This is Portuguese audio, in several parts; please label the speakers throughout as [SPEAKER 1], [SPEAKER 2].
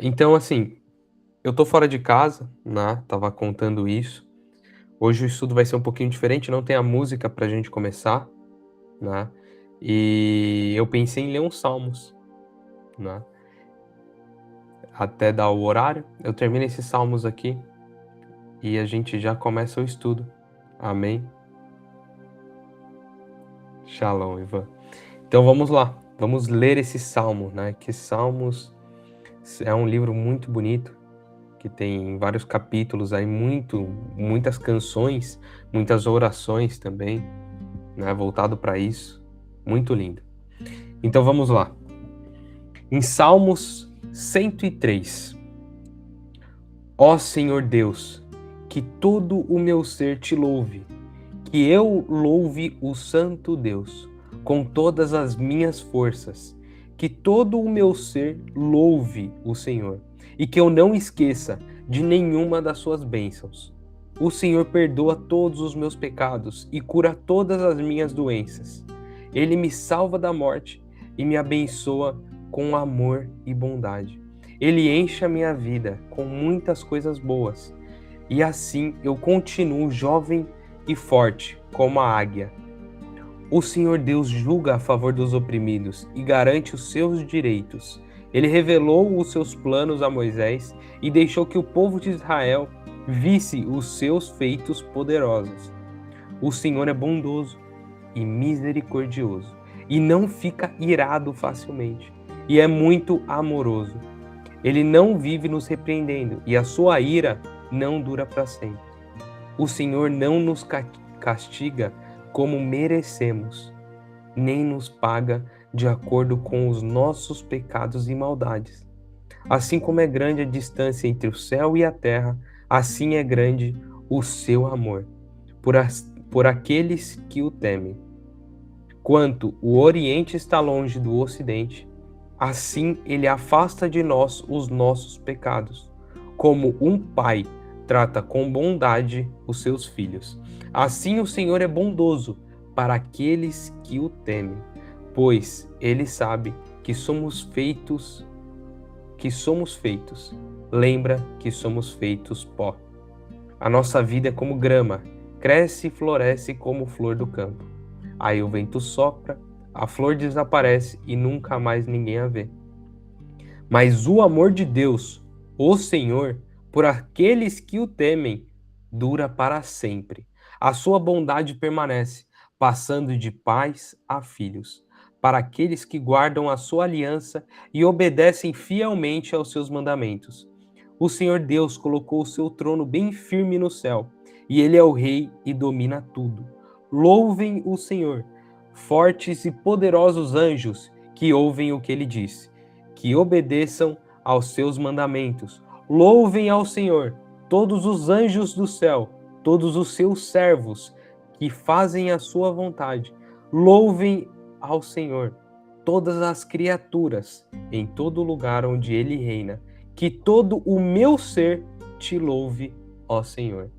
[SPEAKER 1] Então, assim, eu tô fora de casa, né? Tava contando isso. Hoje o estudo vai ser um pouquinho diferente, não tem a música pra gente começar, né? E eu pensei em ler uns salmos, né? Até dar o horário, eu termino esses salmos aqui e a gente já começa o estudo. Amém? Shalom, Ivan. Então vamos lá, vamos ler esse salmo, né? Que Salmos é um livro muito bonito, que tem vários capítulos aí, muitas canções, muitas orações também, né? Voltado para isso. Muito lindo. Então vamos lá. Em Salmos 103. Ó Senhor Deus, que todo o meu ser te louve, que eu louve o Santo Deus com todas as minhas forças, que todo o meu ser louve o Senhor e que eu não esqueça de nenhuma das suas bênçãos. O Senhor perdoa todos os meus pecados e cura todas as minhas doenças. Ele me salva da morte e me abençoa com amor e bondade. Ele enche a minha vida com muitas coisas boas e assim eu continuo jovem e forte como a águia. O Senhor Deus julga a favor dos oprimidos e garante os seus direitos. Ele revelou os seus planos a Moisés e deixou que o povo de Israel visse os seus feitos poderosos. O Senhor é bondoso e misericordioso e não fica irado facilmente e é muito amoroso. Ele não vive nos repreendendo e a sua ira não dura para sempre. O Senhor não nos castiga como merecemos, nem nos paga de acordo com os nossos pecados e maldades. Assim como é grande a distância entre o céu e a terra, assim é grande o seu amor por aqueles que o temem. Quanto o Oriente está longe do Ocidente, assim ele afasta de nós os nossos pecados, como um pai trata com bondade os seus filhos. Assim o Senhor é bondoso para aqueles que o temem, pois ele sabe que somos feitos. Lembra que somos feitos pó. A nossa vida é como grama, cresce e floresce como flor do campo. Aí o vento sopra, a flor desaparece e nunca mais ninguém a vê. Mas o amor de Deus, o Senhor, por aqueles que o temem, dura para sempre. A sua bondade permanece, passando de pais a filhos, para aqueles que guardam a sua aliança e obedecem fielmente aos seus mandamentos. O Senhor Deus colocou o seu trono bem firme no céu, e ele é o rei e domina tudo. Louvem o Senhor, fortes e poderosos anjos que ouvem o que ele diz, que obedeçam aos seus mandamentos. Louvem ao Senhor, todos os anjos do céu, todos os seus servos que fazem a sua vontade. Louvem ao Senhor, todas as criaturas em todo lugar onde ele reina. Que todo o meu ser te louve, ó Senhor.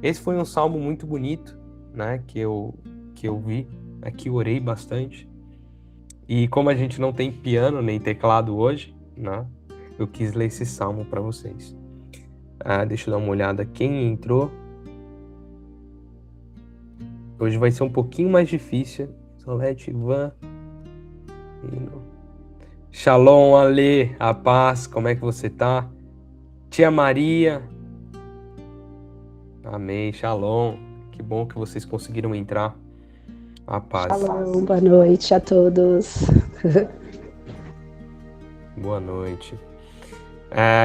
[SPEAKER 1] Esse foi um salmo muito bonito, né, que eu vi, aqui orei bastante. E como a gente não tem piano nem teclado hoje, né, eu quis ler esse salmo para vocês. Deixa eu dar uma olhada quem entrou. Hoje vai ser um pouquinho mais difícil. Solete, Ivan. Shalom, Ale, a paz, como é que você tá? Tia Maria. Amém, shalom. Que bom que vocês conseguiram entrar. A paz.
[SPEAKER 2] Shalom, boa noite a todos.
[SPEAKER 1] Boa noite.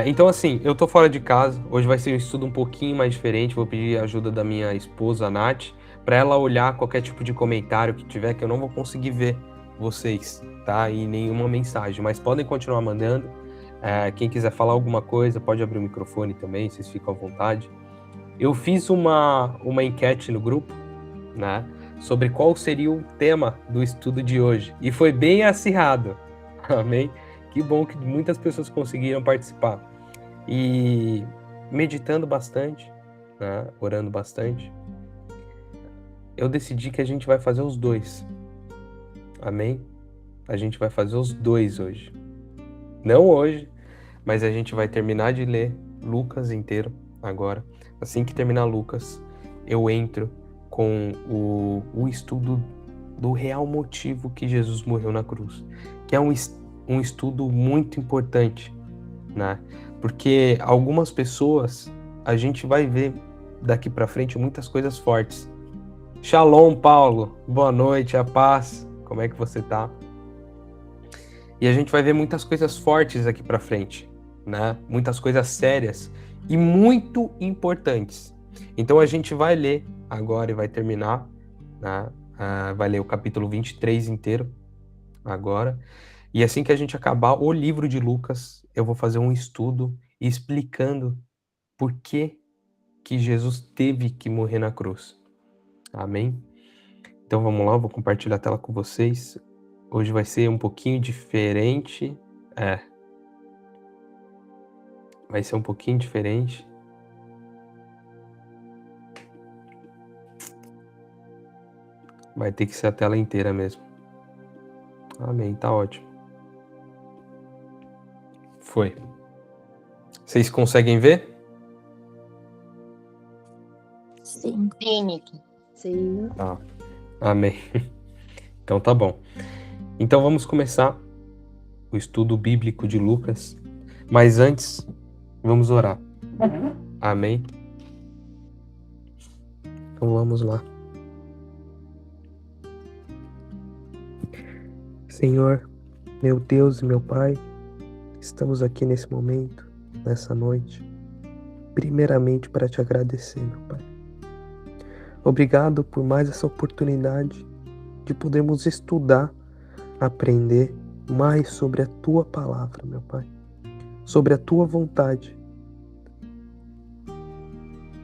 [SPEAKER 1] Então, assim, eu tô fora de casa. Hoje vai ser um estudo um pouquinho mais diferente. Vou pedir a ajuda da minha esposa, a Nath, para ela olhar qualquer tipo de comentário que tiver, que eu não vou conseguir ver vocês, tá? E nenhuma mensagem. Mas podem continuar mandando. Quem quiser falar alguma coisa, pode abrir o microfone também, vocês ficam à vontade. Eu fiz uma enquete no grupo, né? Sobre qual seria o tema do estudo de hoje. E foi bem acirrado. Amém? Que bom que muitas pessoas conseguiram participar. E meditando bastante, né? Orando bastante, eu decidi que a gente vai fazer os dois. Amém? A gente vai fazer os dois hoje. Não hoje, mas a gente vai terminar de ler Lucas inteiro agora. Assim que terminar Lucas, eu entro com o estudo do real motivo que Jesus morreu na cruz, que é um estudo muito importante, né? Porque algumas pessoas, a gente vai ver daqui para frente muitas coisas fortes. Shalom, Paulo, boa noite, a paz, como é que você tá? E a gente vai ver muitas coisas fortes aqui para frente, né? Muitas coisas sérias e muito importantes. Então a gente vai ler agora e vai terminar, né? Vai ler o capítulo 23 inteiro agora. E assim que a gente acabar o livro de Lucas, eu vou fazer um estudo explicando por que Jesus teve que morrer na cruz. Amém? Então vamos lá, eu vou compartilhar a tela com vocês. Hoje vai ser um pouquinho diferente. Vai ser um pouquinho diferente. Vai ter que ser a tela inteira mesmo. Amém, tá ótimo. Foi. Vocês conseguem ver?
[SPEAKER 3] Sim.
[SPEAKER 2] Sim.
[SPEAKER 1] Tá. Amém. Então tá bom. Então vamos começar o estudo bíblico de Lucas. Mas antes, vamos orar. Amém? Então vamos lá. Senhor, meu Deus e meu Pai, estamos aqui nesse momento, nessa noite, primeiramente para te agradecer, meu Pai. Obrigado por mais essa oportunidade de podermos estudar, aprender mais sobre a Tua palavra, meu Pai, sobre a Tua vontade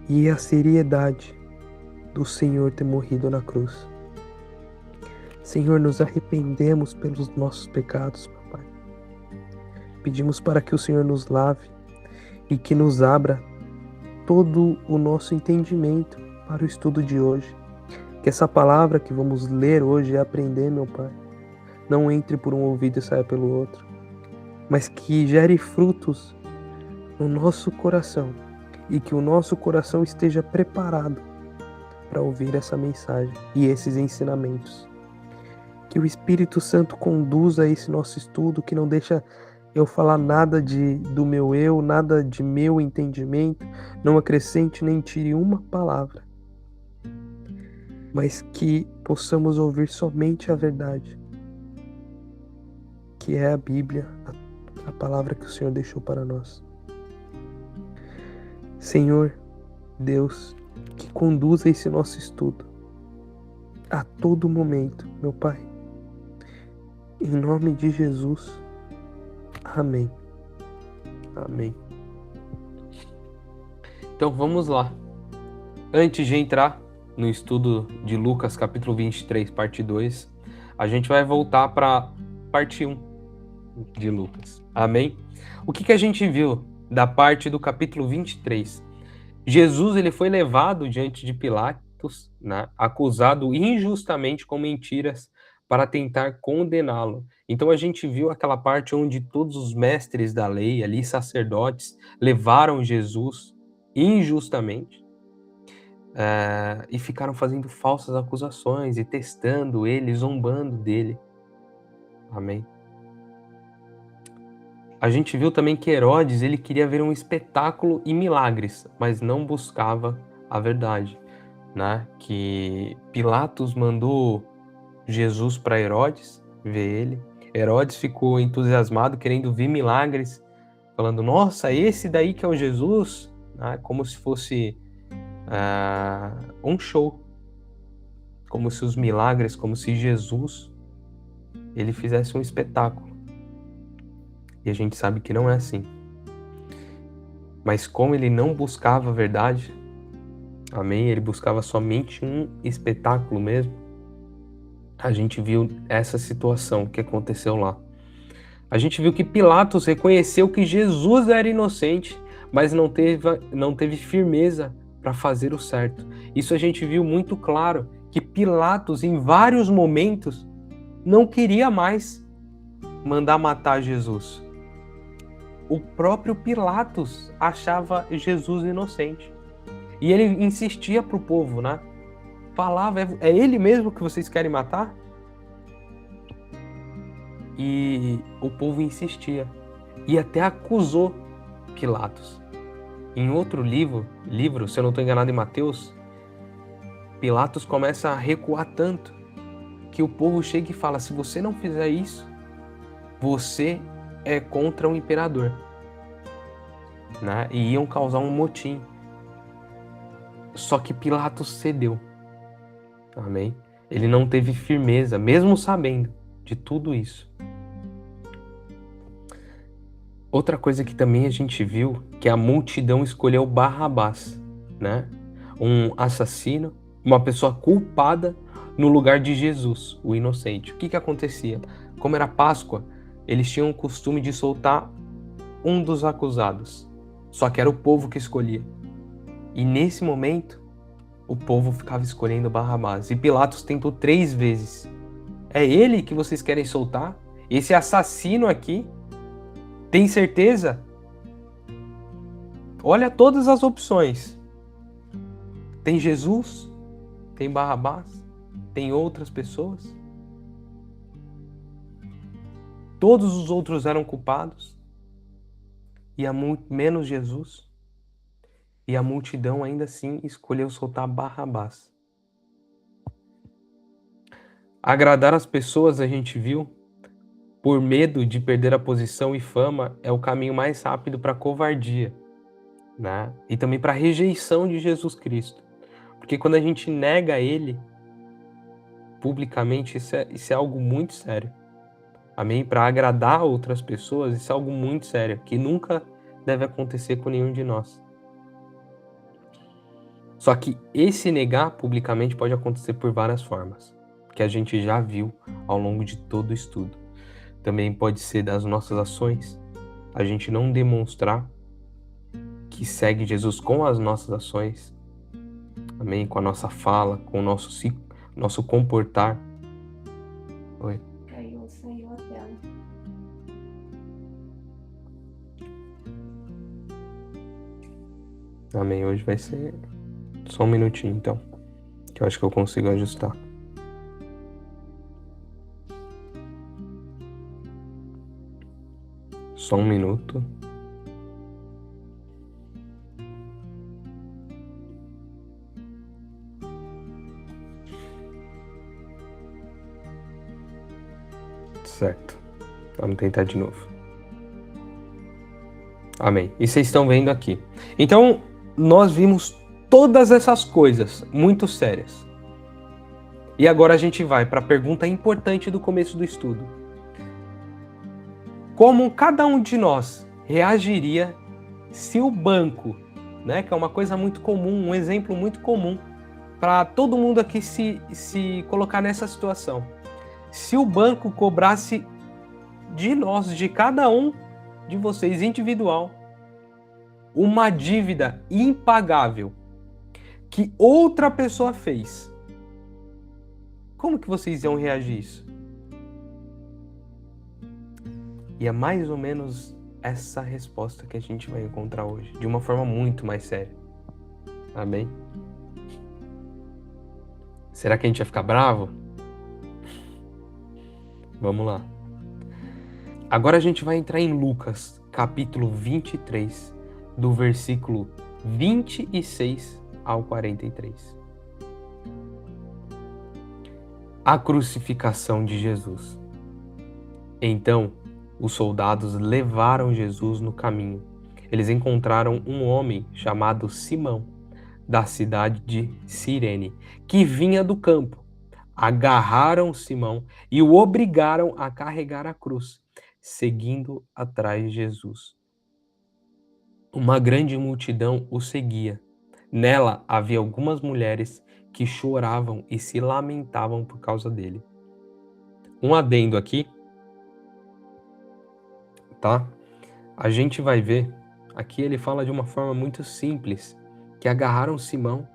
[SPEAKER 1] e a seriedade do Senhor ter morrido na cruz. Senhor, nos arrependemos pelos nossos pecados, meu Pai. Pedimos para que o Senhor nos lave e que nos abra todo o nosso entendimento para o estudo de hoje. Que essa palavra que vamos ler hoje e aprender, meu Pai, não entre por um ouvido e saia pelo outro, mas que gere frutos no nosso coração e que o nosso coração esteja preparado para ouvir essa mensagem e esses ensinamentos. Que o Espírito Santo conduza esse nosso estudo, que não deixa eu falar nada do meu eu, nada de meu entendimento, não acrescente nem tire uma palavra, mas que possamos ouvir somente a verdade, que é a Bíblia, a palavra que o Senhor deixou para nós. Senhor, Deus, que conduza esse nosso estudo a todo momento, meu Pai. Em nome de Jesus. Amém. Amém. Então vamos lá. Antes de entrar no estudo de Lucas, capítulo 23, parte 2, a gente vai voltar para parte 1 de Lucas. Amém? O que a gente viu da parte do capítulo 23? Jesus ele foi levado diante de Pilatos, né, acusado injustamente com mentiras para tentar condená-lo. Então a gente viu aquela parte onde todos os mestres da lei, ali sacerdotes, levaram Jesus injustamente e ficaram fazendo falsas acusações e testando ele, zombando dele. Amém? A gente viu também que Herodes ele queria ver um espetáculo e milagres, mas não buscava a verdade, né? Que Pilatos mandou Jesus para Herodes ver ele. Herodes ficou entusiasmado, querendo ver milagres, falando, nossa, esse daí que é o Jesus, né? Como se fosse um show, como se os milagres, como se Jesus ele fizesse um espetáculo. E a gente sabe que não é assim. Mas como ele não buscava a verdade, amém? Ele buscava somente um espetáculo mesmo. A gente viu essa situação que aconteceu lá. A gente viu que Pilatos reconheceu que Jesus era inocente, mas não teve firmeza para fazer o certo. Isso a gente viu muito claro, que Pilatos, em vários momentos, não queria mais mandar matar Jesus. o próprio Pilatos achava Jesus inocente. E ele insistia pro povo, né? Falava, é ele mesmo que vocês querem matar? E o povo insistia. E até acusou Pilatos. Em outro livro, se eu não estou enganado, em Mateus, Pilatos começa a recuar tanto que o povo chega e fala: se você não fizer isso, você é contra o imperador. Né? E iam causar um motim. Só que Pilatos cedeu. Amém? Ele não teve firmeza, mesmo sabendo de tudo isso. Outra coisa que também a gente viu, que a multidão escolheu Barrabás, né? Um assassino, uma pessoa culpada no lugar de Jesus, o inocente. O que acontecia? Como era Páscoa, eles tinham o costume de soltar um dos acusados. Só que era o povo que escolhia. E nesse momento, o povo ficava escolhendo Barrabás. E Pilatos tentou 3 vezes. É ele que vocês querem soltar? Esse assassino aqui? Tem certeza? Olha todas as opções. Tem Jesus? Tem Barrabás? Tem outras pessoas? Todos os outros eram culpados? E menos Jesus? E a multidão ainda assim escolheu soltar Barrabás. Agradar as pessoas, a gente viu, por medo de perder a posição e fama, é o caminho mais rápido para a covardia, né? E também para a rejeição de Jesus Cristo. Porque quando a gente nega Ele publicamente, isso é algo muito sério. Amém? Para agradar outras pessoas, isso é algo muito sério, que nunca deve acontecer com nenhum de nós. Só que esse negar publicamente pode acontecer por várias formas, que a gente já viu ao longo de todo o estudo. Também pode ser das nossas ações, a gente não demonstrar que segue Jesus com as nossas ações, amém? Com a nossa fala, com o nosso comportar. Oi.
[SPEAKER 2] Saiu a tela.
[SPEAKER 1] Amém. Hoje vai ser só um minutinho, então, que eu acho que eu consigo ajustar. Só um minuto. Certo. Vamos tentar de novo. Amém. E vocês estão vendo aqui. Então, nós vimos todas essas coisas muito sérias. E agora a gente vai para a pergunta importante do começo do estudo. Como cada um de nós reagiria se o banco, né, que é uma coisa muito comum, um exemplo muito comum para todo mundo aqui se colocar nessa situação. Se o banco cobrasse de nós, de cada um de vocês individual, uma dívida impagável que outra pessoa fez, como que vocês iam reagir a isso? E é mais ou menos essa resposta que a gente vai encontrar hoje, de uma forma muito mais séria. Amém? Será que a gente vai ficar bravo? Vamos lá. Agora a gente vai entrar em Lucas, capítulo 23, do versículo 26 ao 43. A crucificação de Jesus. Então, os soldados levaram Jesus no caminho. Eles encontraram um homem chamado Simão, da cidade de Cirene, que vinha do campo. Agarraram Simão e o obrigaram a carregar a cruz, seguindo atrás de Jesus. Uma grande multidão o seguia. Nela havia algumas mulheres que choravam e se lamentavam por causa dele. Um adendo aqui, tá? A gente vai ver, aqui ele fala de uma forma muito simples, que agarraram Simão,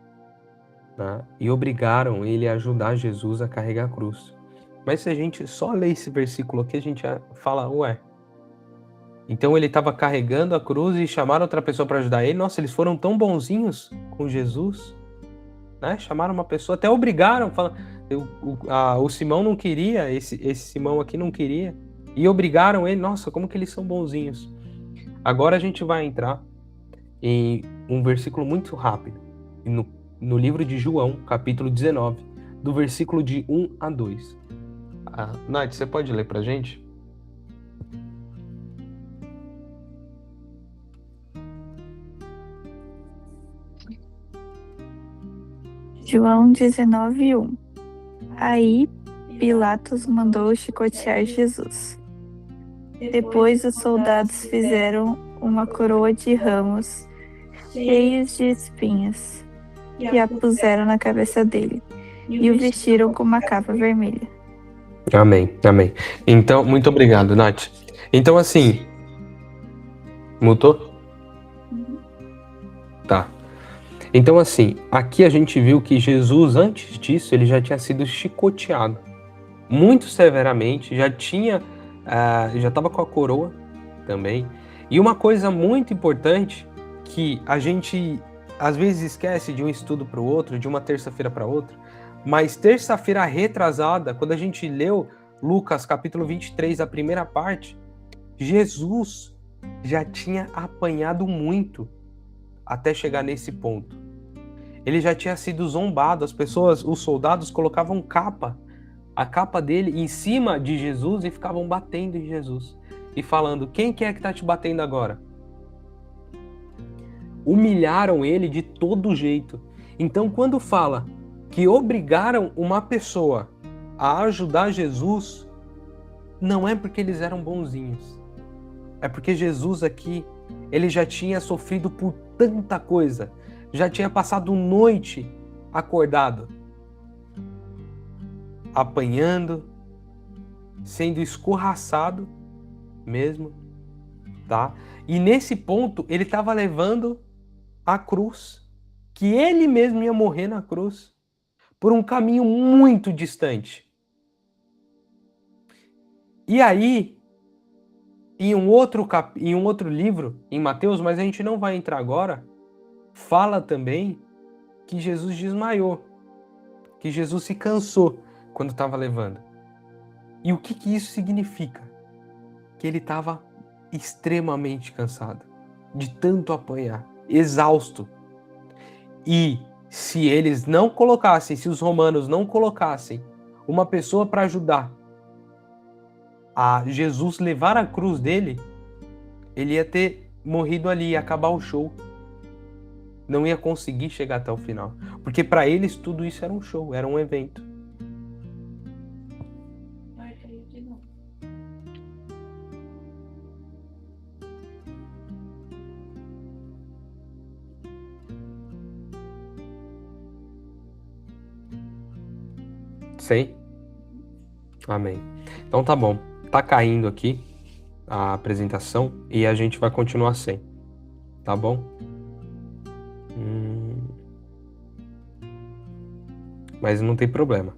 [SPEAKER 1] né, e obrigaram ele a ajudar Jesus a carregar a cruz. Mas se a gente só ler esse versículo aqui, a gente fala, ué, Então ele estava carregando a cruz e chamaram outra pessoa para ajudar ele. Nossa, eles foram tão bonzinhos com Jesus, né? Chamaram uma pessoa, até obrigaram, falando, o Simão não queria, esse Simão aqui não queria, e obrigaram ele. Nossa, como que eles são bonzinhos. Agora a gente vai entrar em um versículo muito rápido, no livro de João, capítulo 19, do versículo de 1 a 2. Nath, você pode ler pra gente?
[SPEAKER 3] João 19:1. Aí Pilatos mandou chicotear Jesus. Depois os soldados fizeram uma coroa de ramos cheios de espinhos e a puseram na cabeça dele e o vestiram com uma capa vermelha.
[SPEAKER 1] Amém, amém. Então, muito obrigado, Nath. Então, assim... Mutou? Tá. Então, assim, aqui a gente viu que Jesus, antes disso, ele já tinha sido chicoteado muito severamente, já estava com a coroa também. E uma coisa muito importante que a gente às vezes esquece de um estudo para o outro, de uma terça-feira para outra, mas terça-feira retrasada, quando a gente leu Lucas capítulo 23, a primeira parte, Jesus já tinha apanhado muito até chegar nesse ponto. Ele já tinha sido zombado, os soldados colocavam a capa dele em cima de Jesus e ficavam batendo em Jesus e falando: quem que é que tá te batendo agora? Humilharam ele de todo jeito. Então, quando fala que obrigaram uma pessoa a ajudar Jesus, não é porque eles eram bonzinhos, é porque Jesus aqui, ele já tinha sofrido por tanta coisa, já tinha passado noite acordado, apanhando, sendo escorraçado mesmo, tá? E nesse ponto ele estava levando a cruz, que ele mesmo ia morrer na cruz, por um caminho muito distante. E aí, em um outro livro, em Mateus, mas a gente não vai entrar agora, fala também que Jesus desmaiou, que Jesus se cansou quando estava levando. E o que isso significa? Que ele estava extremamente cansado, de tanto apanhar, exausto. E se eles não colocassem, se os romanos não colocassem uma pessoa para ajudar a Jesus levar a cruz dele, ele ia ter morrido ali, ia acabar o show. Não ia conseguir chegar até o final. Porque para eles tudo isso era um show, era um evento. Sei? Amém. Então tá bom. Tá caindo aqui a apresentação e a gente vai continuar sem. Tá bom? Mas não tem problema.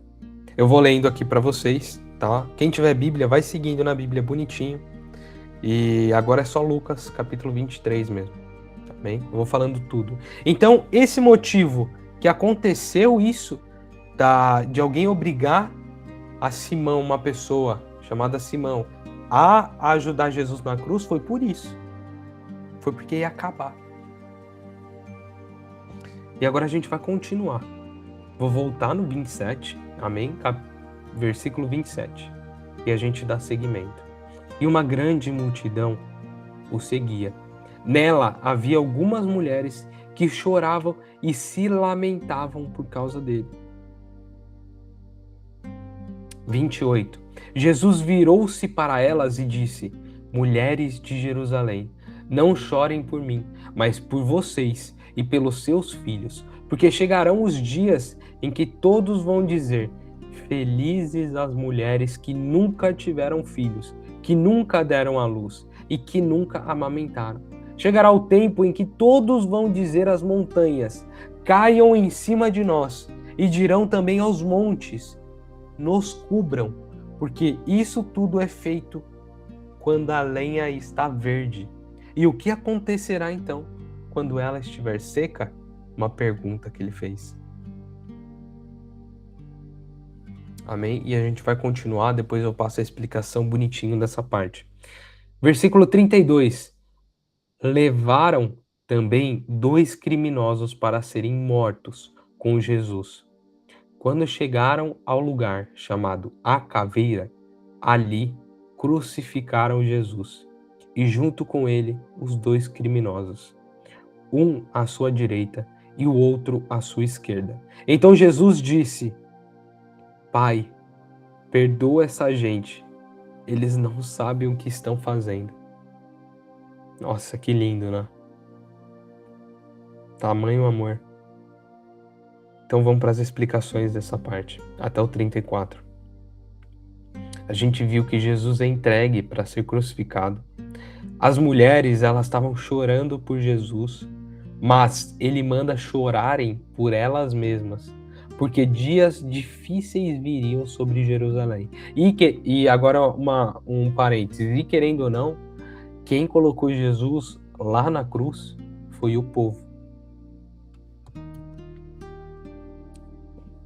[SPEAKER 1] Eu vou lendo aqui para vocês, tá? Quem tiver Bíblia, vai seguindo na Bíblia bonitinho. E agora é só Lucas, capítulo 23 mesmo. Tá bem? Eu vou falando tudo. Então, esse motivo que aconteceu isso, de alguém obrigar a Simão, uma pessoa chamada Simão, a ajudar Jesus na cruz, foi por isso. Foi porque ia acabar. E agora a gente vai continuar. Vou voltar no 27, amém? Versículo 27. E a gente dá seguimento. E uma grande multidão o seguia. Nela havia algumas mulheres que choravam e se lamentavam por causa dele. 28. Jesus virou-se para elas e disse: mulheres de Jerusalém, não chorem por mim, mas por vocês e pelos seus filhos, porque chegarão os dias em que todos vão dizer: felizes as mulheres que nunca tiveram filhos, que nunca deram à luz e que nunca amamentaram. Chegará o tempo em que todos vão dizer às montanhas: caiam em cima de nós, e dirão também aos montes: nos cubram, porque isso tudo é feito quando a lenha está verde. E o que acontecerá então quando ela estiver seca? Uma pergunta que ele fez. Amém? E a gente vai continuar, depois eu passo a explicação bonitinho dessa parte. Versículo 32. Levaram também 2 criminosos para serem mortos com Jesus. Quando chegaram ao lugar chamado A Caveira, ali crucificaram Jesus, e junto com ele os 2 criminosos, um à sua direita e o outro à sua esquerda. Então Jesus disse: Pai, perdoa essa gente, eles não sabem o que estão fazendo. Nossa, que lindo, né? Tamanho amor. Então vamos para as explicações dessa parte, até o 34. A gente viu que Jesus é entregue para ser crucificado. As mulheres, elas estavam chorando por Jesus, mas ele manda chorarem por elas mesmas, porque dias difíceis viriam sobre Jerusalém. E agora um parênteses, e querendo ou não, quem colocou Jesus lá na cruz foi o povo.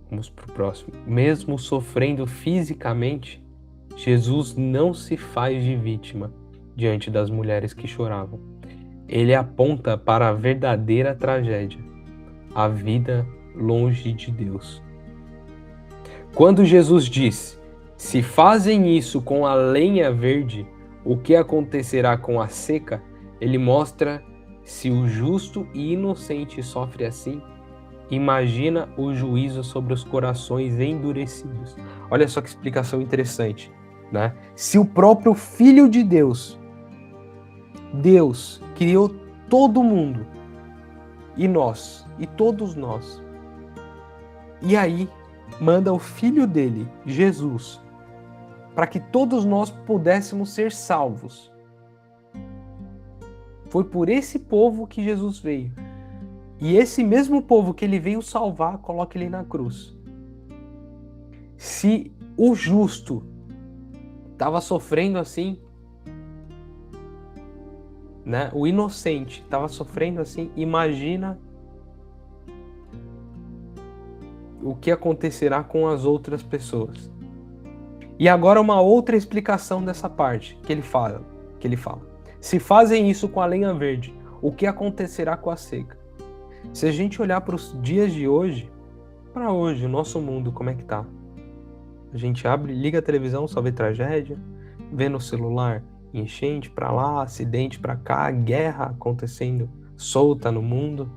[SPEAKER 1] Vamos para o próximo. Mesmo sofrendo fisicamente, Jesus não se faz de vítima diante das mulheres que choravam. Ele aponta para a verdadeira tragédia, a vida longe de Deus. Quando Jesus diz: se fazem isso com a lenha verde, o que acontecerá com a seca? Ele mostra: se o justo e inocente sofre assim, imagina o juízo sobre os corações endurecidos. Olha só que explicação interessante, né? Se o próprio Filho de Deus, Deus criou todo mundo, e nós, e todos nós, e aí manda o Filho dele, Jesus, para que todos nós pudéssemos ser salvos. Foi por esse povo que Jesus veio. E esse mesmo povo que ele veio salvar, coloca ele na cruz. Se o justo estava sofrendo assim, né? O inocente estava sofrendo assim, imagina o que acontecerá com as outras pessoas. E agora uma outra explicação dessa parte que ele fala. Se fazem isso com a lenha verde, o que acontecerá com a seca? Se a gente olhar para os dias de hoje, para hoje, o nosso mundo, como é que tá? A gente liga a televisão, só vê tragédia, vê no celular enchente para lá, acidente para cá, guerra acontecendo solta no mundo,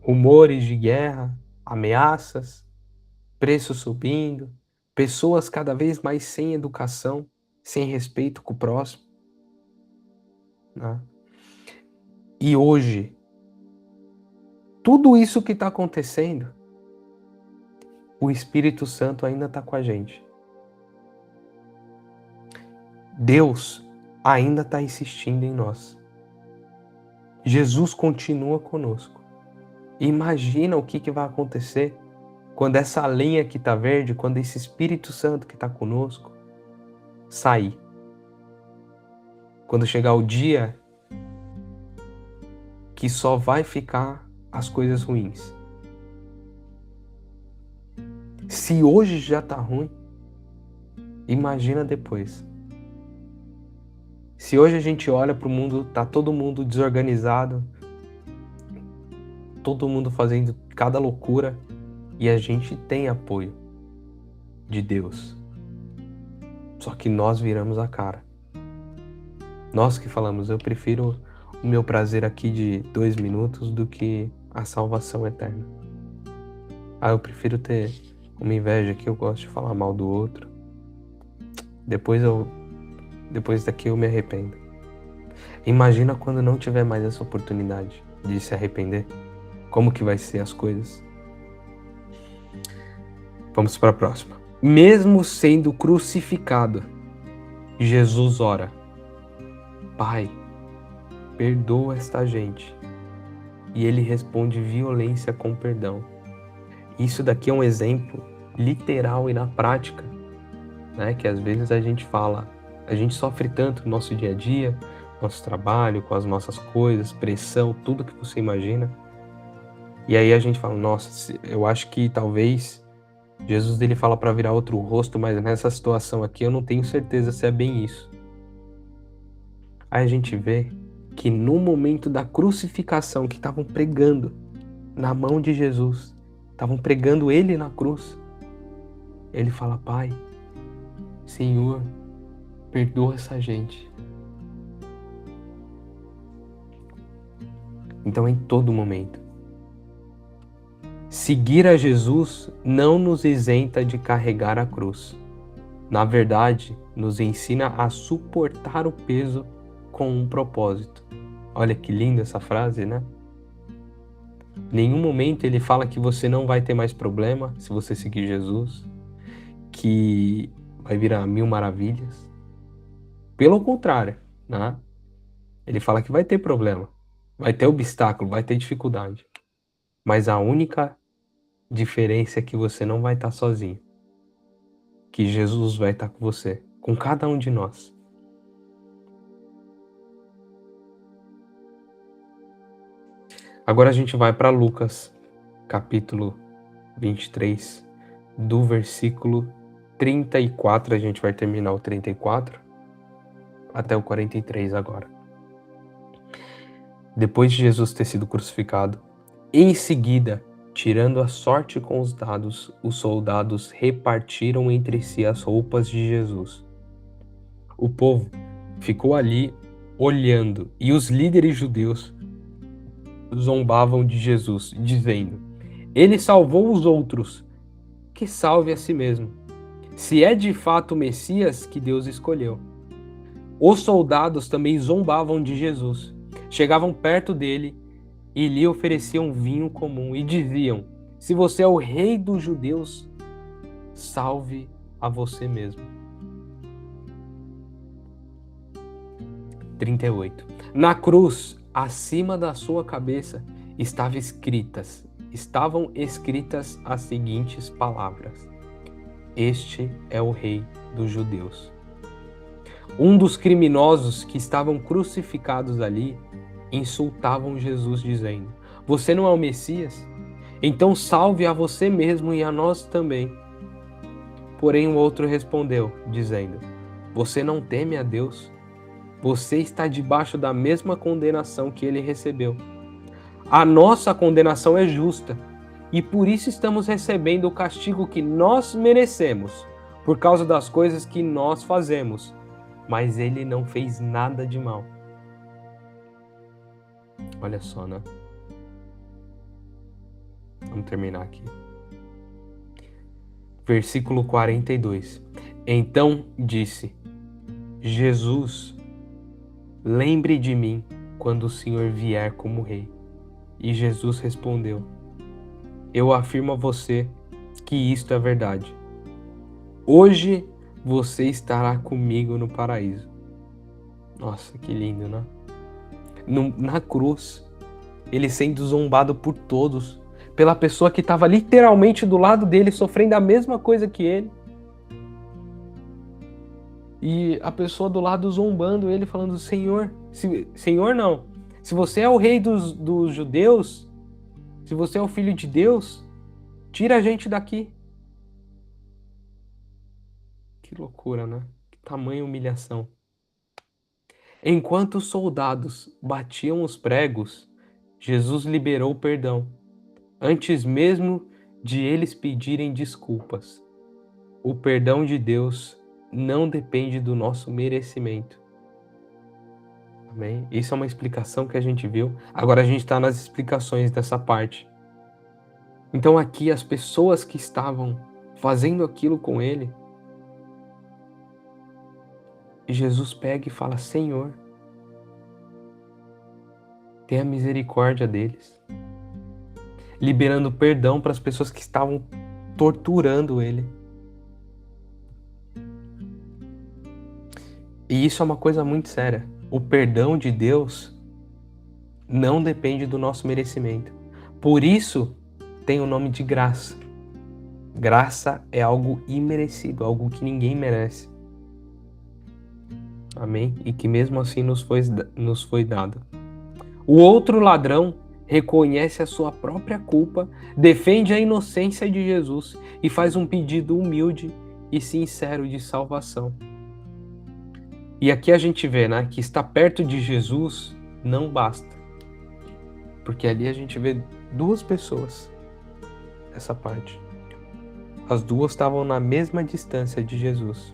[SPEAKER 1] rumores de guerra, ameaças, preços subindo, pessoas cada vez mais sem educação, sem respeito com o próximo, né? E hoje, tudo isso que está acontecendo, o Espírito Santo ainda está com a gente. Deus ainda está insistindo em nós. Jesus continua conosco. Imagina o que vai acontecer quando essa lenha que está verde, quando esse Espírito Santo que está conosco sair. Quando chegar o dia que só vai ficar as coisas ruins. Se hoje já está ruim, imagina depois. Se hoje a gente olha para o mundo, tá todo mundo desorganizado, todo mundo fazendo cada loucura, e a gente tem apoio de Deus. Só que nós viramos a cara. Nós que falamos, eu prefiro o meu prazer aqui de 2 minutos do que a salvação eterna. Eu prefiro ter uma inveja que eu gosto de falar mal do outro. Depois daqui eu me arrependo. Imagina quando não tiver mais essa oportunidade de se arrepender. Como que vai ser as coisas? Vamos para a próxima. Mesmo sendo crucificado, Jesus ora: Pai, perdoa esta gente. E ele responde violência com perdão. Isso daqui é um exemplo literal e na prática, né? Que às vezes a gente fala A gente sofre tanto no nosso dia a dia, nosso trabalho, com as nossas coisas, pressão, tudo que você imagina. E aí a gente fala, nossa, eu acho que talvez Jesus ele fala para virar outro rosto, mas nessa situação aqui eu não tenho certeza se é bem isso. Aí a gente vê que no momento da crucificação, que estavam pregando na mão de Jesus, estavam pregando ele na cruz, ele fala, Pai, Senhor, perdoa essa gente. Então, em todo momento, seguir a Jesus não nos isenta de carregar a cruz. Na verdade, nos ensina a suportar o peso com um propósito. Olha que linda essa frase, né? Em nenhum momento ele fala que você não vai ter mais problema se você seguir Jesus, que vai virar 1000 maravilhas. Pelo contrário, né? Ele fala que vai ter problema, vai ter obstáculo, vai ter dificuldade. Mas a única diferença é que você não vai estar sozinho. Que Jesus vai estar com você, com cada um de nós. Agora a gente vai para Lucas, capítulo 23, do versículo 34, a gente vai terminar o 34, até o 43 agora. Depois de Jesus ter sido crucificado, em seguida, tirando a sorte com os dados, os soldados repartiram entre si as roupas de Jesus. O povo ficou ali olhando, e os líderes judeus zombavam de Jesus, dizendo: Ele salvou os outros, que salve a si mesmo, se é de fato o Messias que Deus escolheu. Os soldados também zombavam de Jesus, chegavam perto dele e lhe ofereciam vinho comum e diziam: Se você é o rei dos judeus, salve a você mesmo. 38. Na cruz, acima da sua cabeça, estavam escritas as seguintes palavras: Este é o rei dos judeus. Um dos criminosos que estavam crucificados ali insultavam Jesus dizendo: Você não é o Messias? Então salve a você mesmo e a nós também. Porém o outro respondeu, dizendo: Você não teme a Deus? Você está debaixo da mesma condenação que ele recebeu. A nossa condenação é justa, e por isso estamos recebendo o castigo que nós merecemos, por causa das coisas que nós fazemos. Mas ele não fez nada de mal. Olha só, né? Vamos terminar aqui. Versículo 42. Então disse: Jesus, lembre de mim quando o Senhor vier como rei. E Jesus respondeu: Eu afirmo a você que isto é verdade. Hoje você estará comigo no paraíso. Nossa, que lindo, né? Na cruz, ele sendo zombado por todos, pela pessoa que estava literalmente do lado dele, sofrendo a mesma coisa que ele. E a pessoa do lado zombando ele, falando: Senhor, Senhor não, se você é o rei dos judeus, se você é o filho de Deus, tira a gente daqui. Que loucura, né? Que tamanha humilhação. Enquanto os soldados batiam os pregos, Jesus liberou o perdão, antes mesmo de eles pedirem desculpas. O perdão de Deus não depende do nosso merecimento. Amém? Isso é uma explicação que a gente viu. Agora a gente está nas explicações dessa parte. Então aqui as pessoas que estavam fazendo aquilo com ele, Jesus pega e fala: Senhor, tenha misericórdia deles. Liberando perdão para as pessoas que estavam torturando ele. E isso é uma coisa muito séria. O perdão de Deus não depende do nosso merecimento. Por isso tem o nome de graça. Graça é algo imerecido, algo que ninguém merece. Amém? E que mesmo assim nos foi dada. O outro ladrão reconhece a sua própria culpa, defende a inocência de Jesus e faz um pedido humilde e sincero de salvação. E aqui a gente vê, né, que estar perto de Jesus não basta. Porque ali a gente vê duas pessoas, essa parte. As duas estavam na mesma distância de Jesus.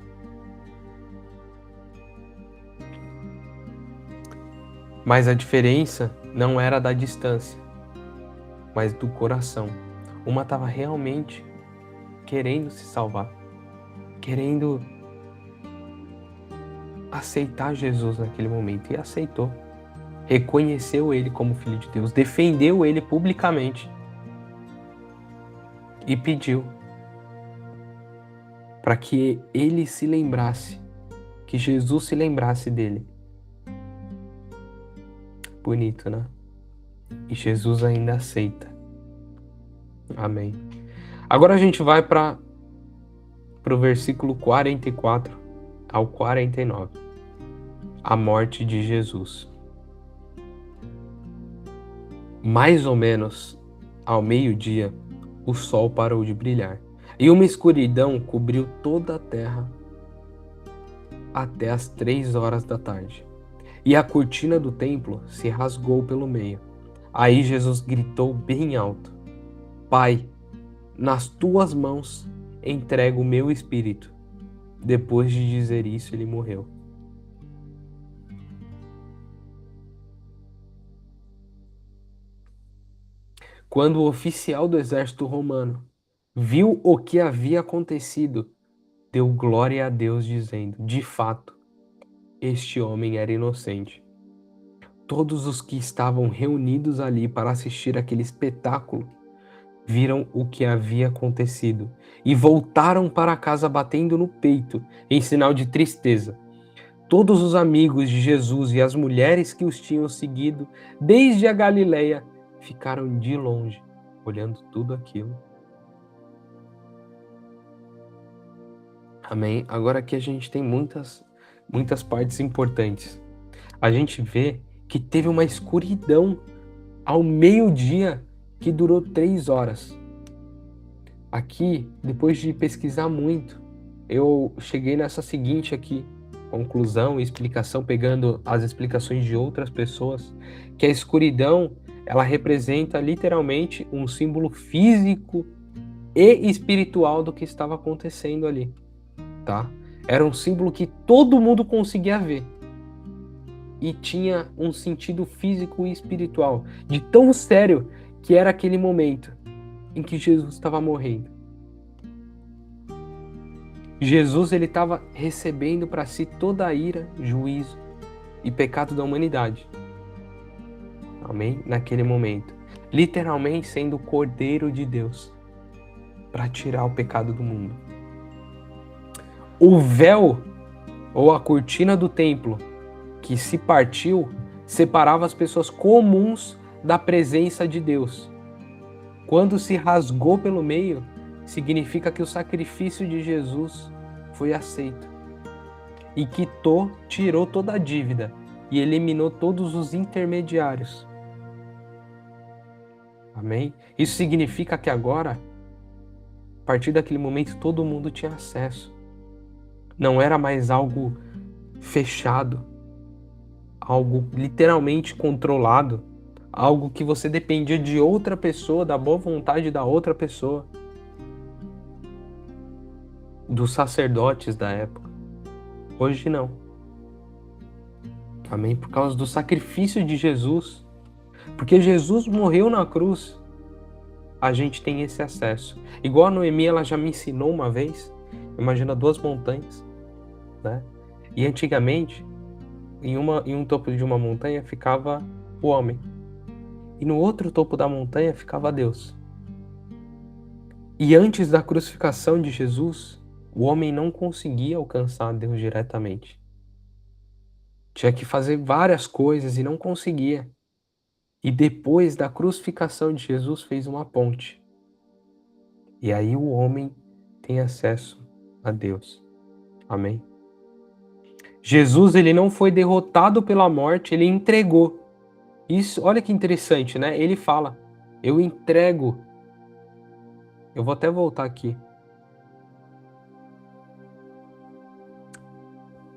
[SPEAKER 1] Mas a diferença não era da distância, mas do coração. Uma estava realmente querendo se salvar, querendo aceitar Jesus naquele momento, e aceitou. Reconheceu ele como filho de Deus, defendeu ele publicamente e pediu para que ele se lembrasse, que Jesus se lembrasse dele. Bonito, né? E Jesus ainda aceita. Amém. Agora a gente vai para o versículo 44 ao 49. A morte de Jesus. Mais ou menos ao meio-dia, o sol parou de brilhar, e uma escuridão cobriu toda a terra até as 3 horas da tarde. E a cortina do templo se rasgou pelo meio. Aí Jesus gritou bem alto: Pai, nas tuas mãos entrego o meu espírito. Depois de dizer isso, ele morreu. Quando o oficial do exército romano viu o que havia acontecido, deu glória a Deus, dizendo: de fato, este homem era inocente. Todos os que estavam reunidos ali para assistir aquele espetáculo viram o que havia acontecido e voltaram para casa batendo no peito em sinal de tristeza. Todos os amigos de Jesus e as mulheres que os tinham seguido desde a Galileia ficaram de longe, olhando tudo aquilo. Amém? Agora aqui a gente tem muitas partes importantes. A gente vê que teve uma escuridão ao meio-dia que durou 3 horas. Aqui, depois de pesquisar muito, eu cheguei nessa seguinte aqui, conclusão e explicação, pegando as explicações de outras pessoas, que a escuridão, ela representa literalmente um símbolo físico e espiritual do que estava acontecendo ali, tá? Era um símbolo que todo mundo conseguia ver e tinha um sentido físico e espiritual, de tão sério que era aquele momento em que Jesus estava morrendo. Jesus, ele estava recebendo para si toda a ira, juízo e pecado da humanidade. Amém? Naquele momento. Literalmente sendo o Cordeiro de Deus para tirar o pecado do mundo. O véu ou a cortina do templo que se partiu separava as pessoas comuns da presença de Deus. Quando se rasgou pelo meio, significa que o sacrifício de Jesus foi aceito e quitou, tirou toda a dívida e eliminou todos os intermediários. Amém? Isso significa que agora, a partir daquele momento, todo mundo tinha acesso. Não era mais algo fechado, algo literalmente controlado, algo que você dependia de outra pessoa, da boa vontade da outra pessoa, dos sacerdotes da época. Hoje não. Amém? Por causa do sacrifício de Jesus, porque Jesus morreu na cruz, a gente tem esse acesso. Igual a Noemi, ela já me ensinou uma vez. Imagina 2 montanhas, né? E antigamente, em um topo de uma montanha ficava o homem. E no outro topo da montanha ficava Deus. E antes da crucificação de Jesus, o homem não conseguia alcançar Deus diretamente. Tinha que fazer várias coisas e não conseguia. E depois da crucificação de Jesus, fez uma ponte. E aí o homem tem acesso a Deus. Amém? Jesus, ele não foi derrotado pela morte, ele entregou. Isso, olha que interessante, né? Ele fala, eu entrego. Eu vou até voltar aqui.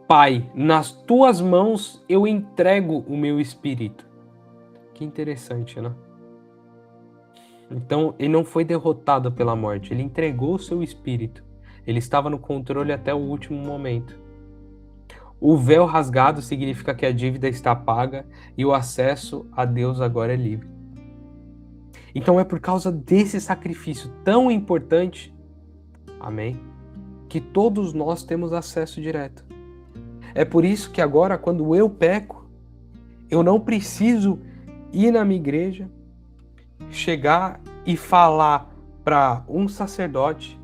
[SPEAKER 1] Pai, nas tuas mãos eu entrego o meu espírito. Que interessante, né? Então, ele não foi derrotado pela morte, ele entregou o seu espírito. Ele estava no controle até o último momento. O véu rasgado significa que a dívida está paga e o acesso a Deus agora é livre. Então, é por causa desse sacrifício tão importante, amém, que todos nós temos acesso direto. É por isso que agora, quando eu peco, eu não preciso ir na minha igreja, chegar e falar para um sacerdote,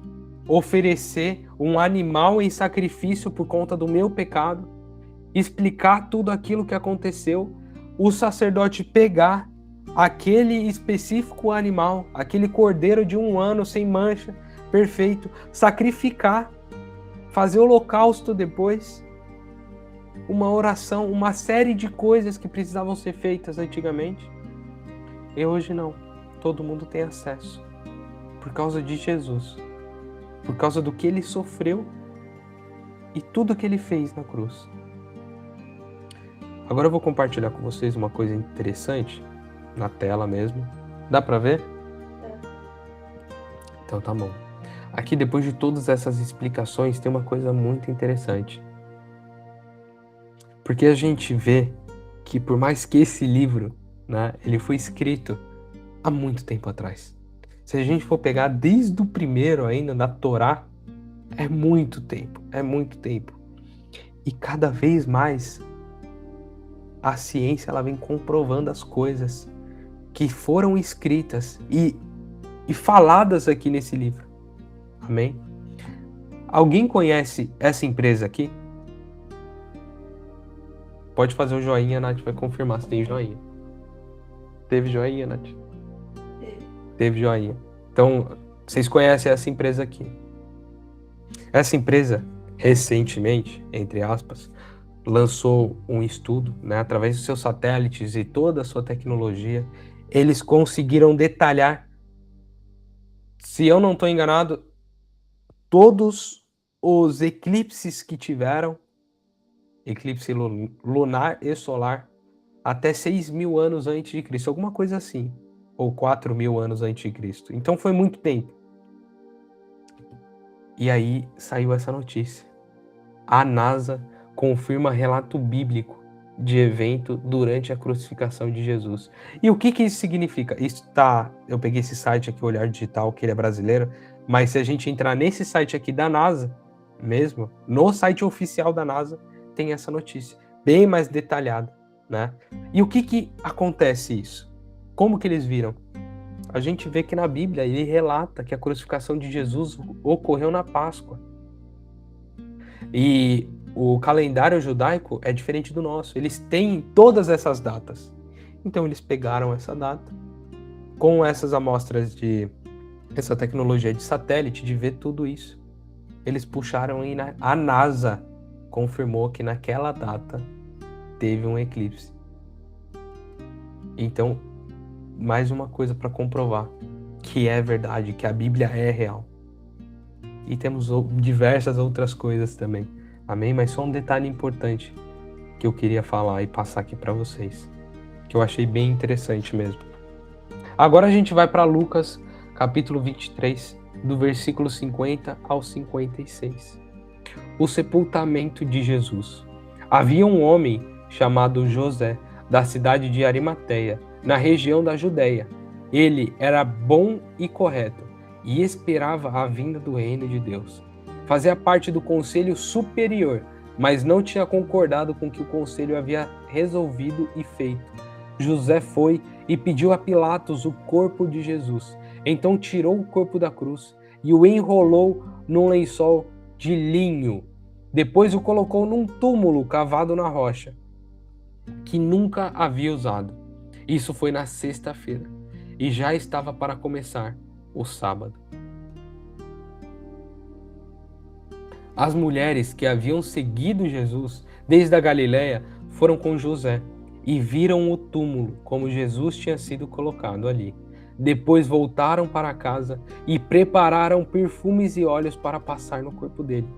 [SPEAKER 1] oferecer um animal em sacrifício por conta do meu pecado, explicar tudo aquilo que aconteceu, o sacerdote pegar aquele específico animal, aquele cordeiro de 1 ano sem mancha, perfeito, sacrificar, fazer holocausto depois, uma oração, uma série de coisas que precisavam ser feitas antigamente. E hoje não. Todo mundo tem acesso. Por causa de Jesus. Por causa do que ele sofreu e tudo que ele fez na cruz. Agora eu vou compartilhar com vocês uma coisa interessante. Na tela mesmo. Dá pra ver? Então tá bom. Aqui, depois de todas essas explicações, tem uma coisa muito interessante. Porque a gente vê que por mais que esse livro, né, ele foi escrito há muito tempo atrás. Se a gente for pegar desde o primeiro ainda, da Torá, é muito tempo. E cada vez mais a ciência ela vem comprovando as coisas que foram escritas e faladas aqui nesse livro. Amém? Alguém conhece essa empresa aqui? Pode fazer o joinha, a Nath vai confirmar se tem joinha. Teve joinha, Nath? Teve joinha. Então, vocês conhecem essa empresa aqui. Essa empresa, recentemente, entre aspas, lançou um estudo, né, através dos seus satélites e toda a sua tecnologia. Eles conseguiram detalhar, se eu não estou enganado, todos os eclipses que tiveram, eclipse lunar e solar, até 6.000 anos antes de Cristo, alguma coisa assim, ou 4.000 anos antes de Cristo. Então foi muito tempo. E aí saiu essa notícia. A NASA confirma relato bíblico de evento durante a crucificação de Jesus. E o que isso significa? Eu peguei esse site aqui, Olhar Digital, que ele é brasileiro, mas se a gente entrar nesse site aqui da NASA, mesmo, no site oficial da NASA, tem essa notícia, bem mais detalhada, né? E o que acontece isso? Como que eles viram? A gente vê que na Bíblia ele relata que a crucificação de Jesus ocorreu na Páscoa. E o calendário judaico é diferente do nosso. Eles têm todas essas datas. Então eles pegaram essa data com essas amostras essa tecnologia de satélite, de ver tudo isso. Eles puxaram e a NASA confirmou que naquela data teve um eclipse. Então, mais uma coisa para comprovar que é verdade, que a Bíblia é real. E temos diversas outras coisas também. Amém? Mas só um detalhe importante que eu queria falar e passar aqui para vocês, que eu achei bem interessante mesmo. Agora a gente vai para Lucas, capítulo 23, do versículo 50 ao 56. O sepultamento de Jesus. Havia um homem chamado José, da cidade de Arimateia, na região da Judéia. Ele era bom e correto e esperava a vinda do reino de Deus. Fazia parte do conselho superior, mas não tinha concordado com o que o conselho havia resolvido e feito. José foi e pediu a Pilatos o corpo de Jesus. Então tirou o corpo da cruz e o enrolou num lençol de linho. Depois o colocou num túmulo cavado na rocha, que nunca havia usado. Isso foi na sexta-feira, e já estava para começar o sábado. As mulheres que haviam seguido Jesus desde a Galiléia, foram com José e viram o túmulo como Jesus tinha sido colocado ali. Depois voltaram para casa e prepararam perfumes e óleos para passar no corpo dele.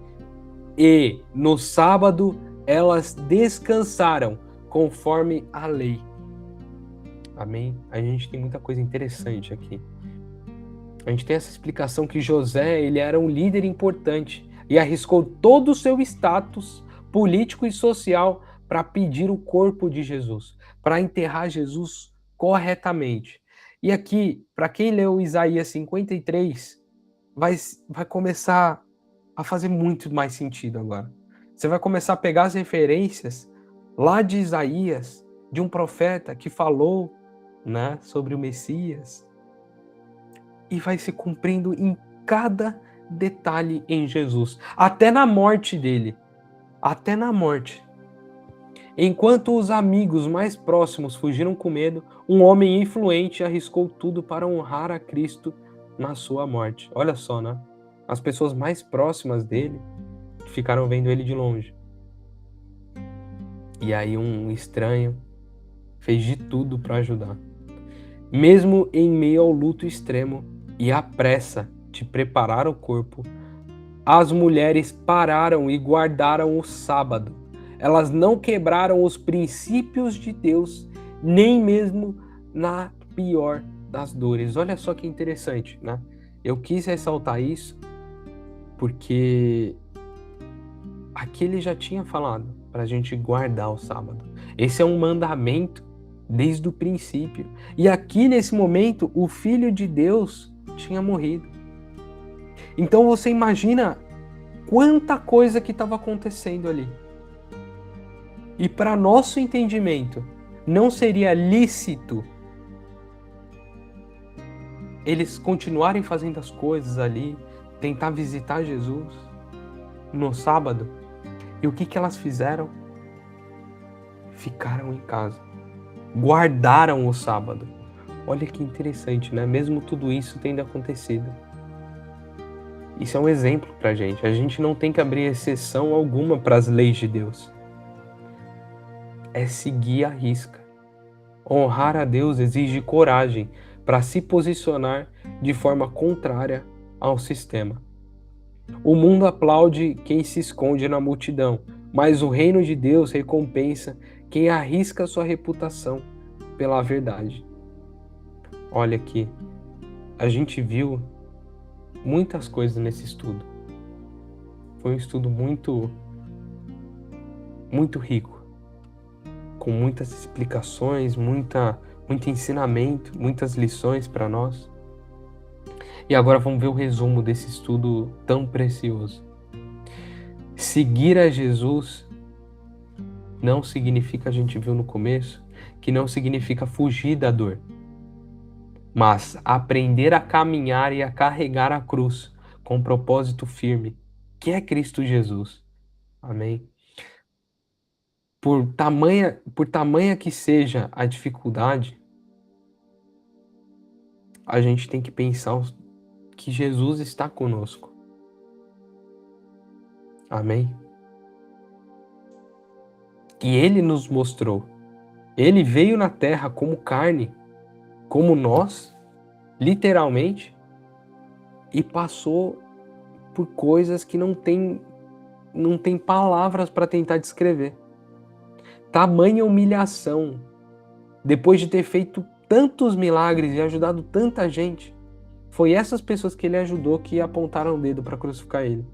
[SPEAKER 1] E no sábado elas descansaram conforme a lei. Amém? A gente tem muita coisa interessante aqui. A gente tem essa explicação que José, ele era um líder importante e arriscou todo o seu status político e social para pedir o corpo de Jesus, para enterrar Jesus corretamente. E aqui, para quem leu Isaías 53, vai começar a fazer muito mais sentido agora. Você vai começar a pegar as referências lá de Isaías, de um profeta que falou, né, sobre o Messias, e vai se cumprindo em cada detalhe em Jesus, até na morte dele, até na morte. Enquanto os amigos mais próximos fugiram com medo, um homem influente arriscou tudo para honrar a Cristo na sua morte. Olha só, né? As pessoas mais próximas dele ficaram vendo ele de longe. E aí um estranho fez de tudo para ajudar. Mesmo em meio ao luto extremo e à pressa de preparar o corpo, as mulheres pararam e guardaram o sábado. Elas não quebraram os princípios de Deus, nem mesmo na pior das dores. Olha só que interessante, né? Eu quis ressaltar isso porque aqui ele já tinha falado para a gente guardar o sábado. Esse é um mandamento desde o princípio. E aqui nesse momento, o Filho de Deus tinha morrido. Então você imagina quanta coisa que estava acontecendo ali. E para nosso entendimento, não seria lícito eles continuarem fazendo as coisas ali, tentar visitar Jesus no sábado. E o que elas fizeram? Ficaram em casa. Guardaram o sábado. Olha que interessante, né? Mesmo tudo isso tendo acontecido. Isso é um exemplo pra gente. A gente não tem que abrir exceção alguma para as leis de Deus. É seguir a risca. Honrar a Deus exige coragem para se posicionar de forma contrária ao sistema. O mundo aplaude quem se esconde na multidão, mas o reino de Deus recompensa quem arrisca sua reputação pela verdade. Olha aqui, a gente viu muitas coisas nesse estudo. Foi um estudo muito rico, com muitas explicações, muito ensinamento, muitas lições para nós. E agora vamos ver o resumo desse estudo tão precioso. Seguir a Jesus não significa, a gente viu no começo, que não significa fugir da dor, mas aprender a caminhar e a carregar a cruz com um propósito firme, que é Cristo Jesus. Amém? Por tamanha que seja a dificuldade, a gente tem que pensar que Jesus está conosco. Amém? E Ele nos mostrou. Ele veio na terra como carne, como nós, literalmente, e passou por coisas que não tem palavras para tentar descrever. Tamanha humilhação, depois de ter feito tantos milagres e ajudado tanta gente, foi essas pessoas que ele ajudou que apontaram o dedo para crucificar ele.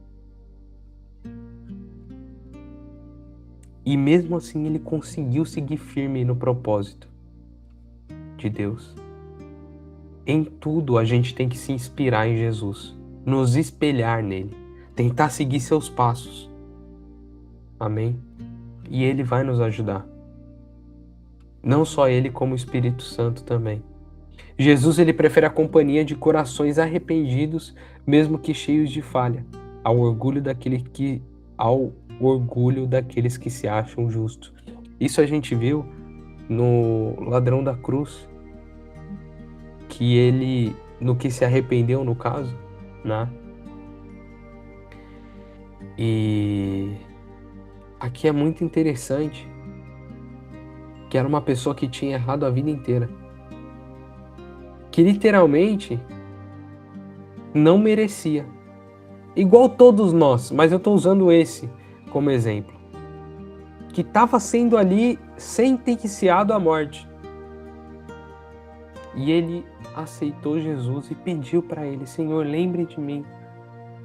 [SPEAKER 1] E mesmo assim ele conseguiu seguir firme no propósito de Deus. Em tudo a gente tem que se inspirar em Jesus, nos espelhar nele, tentar seguir seus passos. Amém? E ele vai nos ajudar. Não só ele, como o Espírito Santo também. Jesus, ele prefere a companhia de corações arrependidos, mesmo que cheios de falha, ao orgulho daqueles que se acham justos. Isso a gente viu no ladrão da cruz, que ele, no que se arrependeu no caso, né? E aqui é muito interessante, que era uma pessoa que tinha errado a vida inteira, que literalmente não merecia, igual todos nós, mas eu estou usando esse como exemplo, que estava sendo ali sentenciado à morte, e ele aceitou Jesus e pediu para ele: Senhor, lembre de mim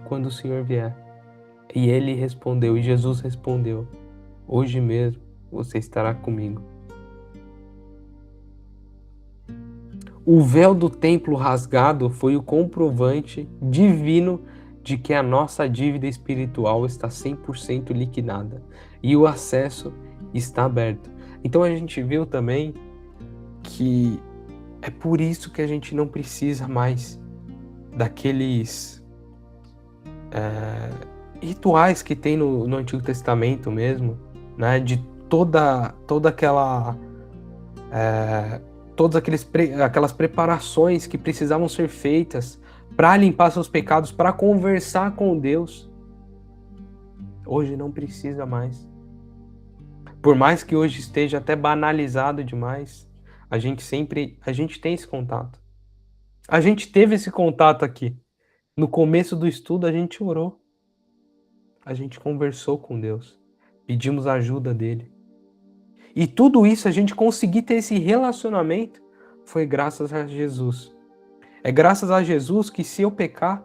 [SPEAKER 1] quando o Senhor vier. E ele respondeu, e Jesus respondeu: hoje mesmo você estará comigo. O véu do templo rasgado foi o comprovante divino de que a nossa dívida espiritual está 100% liquidada e o acesso está aberto. Então a gente viu também que é por isso que a gente não precisa mais daqueles rituais que tem no Antigo Testamento mesmo, né? De todas aquelas preparações que precisavam ser feitas para limpar seus pecados, para conversar com Deus. Hoje não precisa mais. Por mais que hoje esteja até banalizado demais, a gente tem esse contato. A gente teve esse contato aqui. No começo do estudo a gente orou. A gente conversou com Deus. Pedimos a ajuda dele. E tudo isso, a gente conseguir ter esse relacionamento, foi graças a Jesus. É graças a Jesus que, se eu pecar,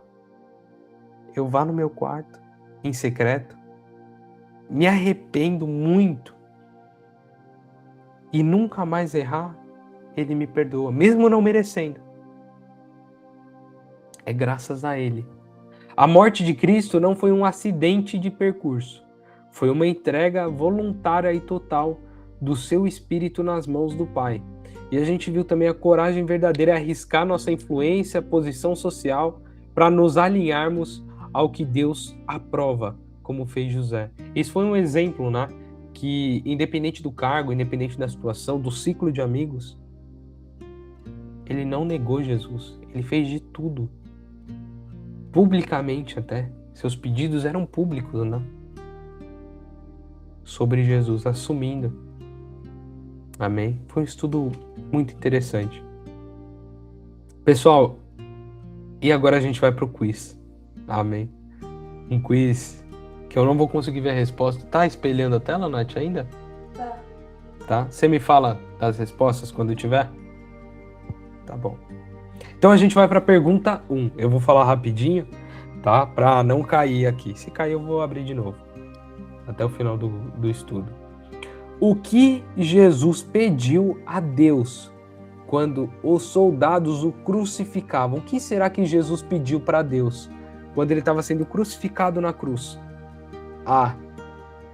[SPEAKER 1] eu vá no meu quarto, em secreto, me arrependo muito e nunca mais errar, ele me perdoa, mesmo não merecendo. É graças a ele. A morte de Cristo não foi um acidente de percurso, foi uma entrega voluntária e total do seu espírito nas mãos do Pai. E a gente viu também a coragem verdadeira em arriscar nossa influência, posição social, para nos alinharmos ao que Deus aprova, como fez José. Esse foi um exemplo, né? Que independente do cargo, independente da situação, do ciclo de amigos, ele não negou Jesus. Ele fez de tudo. Publicamente até. Seus pedidos eram públicos, né? Sobre Jesus, assumindo. Amém? Foi um estudo muito interessante. Pessoal, e agora a gente vai pro quiz. Amém? Um quiz que eu não vou conseguir ver a resposta. Tá espelhando a tela, Nath, ainda? Tá? Você me fala das respostas quando tiver? Tá bom. Então a gente vai pra pergunta 1. Eu vou falar rapidinho, tá? Pra não cair aqui. Se cair eu vou abrir de novo. Até o final do estudo. O que Jesus pediu a Deus quando os soldados o crucificavam? O que será que Jesus pediu para Deus quando ele estava sendo crucificado na cruz? A.